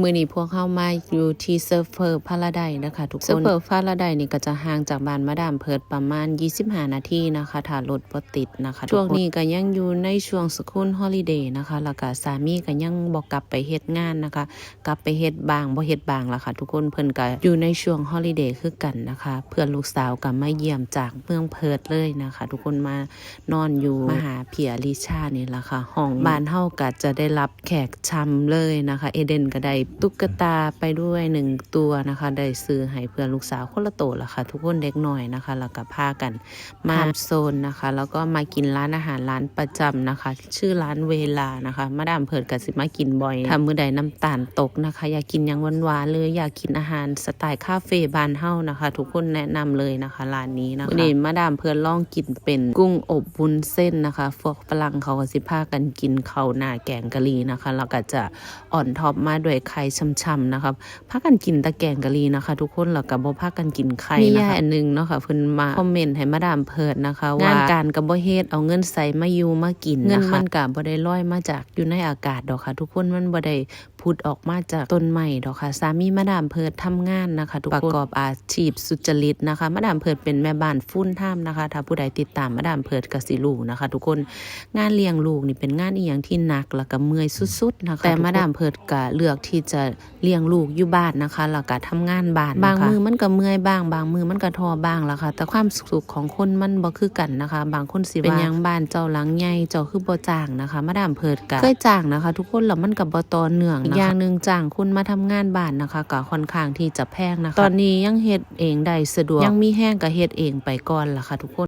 มื้อนี้พวกเข้ามาอยู่ที่เซิร์ฟเวอร์พาราไดซ์นะคะทุกคนเซิร์ฟเวอร์พาราไดซ์นี่ก็จะห่างจากบ้านมาดามเพิร์ดประมาณ25นาทีนะคะถ้ารถบ่ติดนะคะช่วงนี้ก็ยังอยู่ในช่วงสกูลฮอลิเดย์นะคะแล้วก็สามีก็ยังบ่กลับไปเฮ็ดงานนะคะกลับไปเฮ็ดบางบ่เฮ็ดบางล่ะค่ะทุกคนเพิ่นก็อยู่ในช่วงฮอลิเดย์คือกันนะคะเพื่อนลูกสาวก็มาเยี่ยมจากเมืองเพิร์ดเลยนะคะทุกคนมานอนอยู่มหาเพียริชานี่ล่ะค่ะห้องบ้านเฮาก็จะได้รับแขกช่ำเลยนะคะเอเดนก็ได้ตุ๊กตาไปด้วย1ตัวนะคะได้ซื้อให้เพื่อนลูกสาวคนละโตล่ะค่ะทุกคนเด็กน้อยนะคะแล้วก็พากันมาโซนนะคะแล้วก็มากินร้านอาหารร้านประจำนะคะชื่อร้านเวลานะคะมาดามเพิร์ดก็สิมากินบ่อยถ้ามื้อใดน้ำตาลตกนะคะอยากกินหยังหวานๆเลยอยากกินอาหารสไตล์คาเฟ่บ้านเฮานะคะทุกคนแนะนำเลยนะคะร้านนี้นะคะนี่มาดามเพิร์ดลองกินเป็นกุ้งอบวุ้นเส้นนะคะพวกฝรั่งเขาก็สิพากันกินข้าวหน้าแกงกะหรี่นะคะแล้วก็จะอ่อนท็อปมาด้วยไข่ช่ำๆนะคะพากันกินตะแกงกะหรี่นะคะทุกคนแล้วก็บ่พากันกินไข่นะคะมีย่าอันนึงเนาะค่ะเพิ่นมาคอมเมนต์ให้มาดามเพิร์ดนะคะว่างานการก็บ่เฮ็ดเอาเงินใส่มาอยู่มากินนะคะเงินมันก็บ่ได้ลอยมาจากอยู่ในอากาศดอกค่ะทุกคนมันบ่ได้พุดออกมาจากต้นไม้ดอกค่ะสามีมาดามเพิร์ดทำงานนะคะทุกคนประกอบอาชีพสุจริตนะคะมาดามเพิร์ดเป็นแม่บ้านฟูลไทม์นะคะถ้าผู้ใดติดตามมาดามเพิร์ดก็สิรู้นะคะทุกคนงานเลี้ยงลูกนี่เป็นงานอีหยังที่หนักแล้วก็เมื่อยสุดๆนะคะแต่มาดามเพิร์ดก็เลือกที่จะเลี้ยงลูกอยู่บ้านนะคะแล้วก็ทำงานบ้านบางมือมันก็เมื่อยบ้างบางมือมันก็ท้อบ้างล่ะค่ะแต่ความสุขของคนมันบ่คือกันนะคะบางคนสิว่าเป็นหยังบ้านเจ้าหลังใหญ่เจ้าคือบ่จ้างนะคะมาดามเพิร์ดก็เคยจ้างนะคะทุกคนแล้วมันก็บ่ต่อเนื่องนะคะอย่างนึงจ้างคุณมาทำงานบ้านนะคะก็ค่อนข้างที่จะแพงนะคะตอนนี้ยังเฮ็ดเองได้สะดวกยังมีแห้งก็เฮ็ดเองไปก่อนล่ะค่ะทุกคน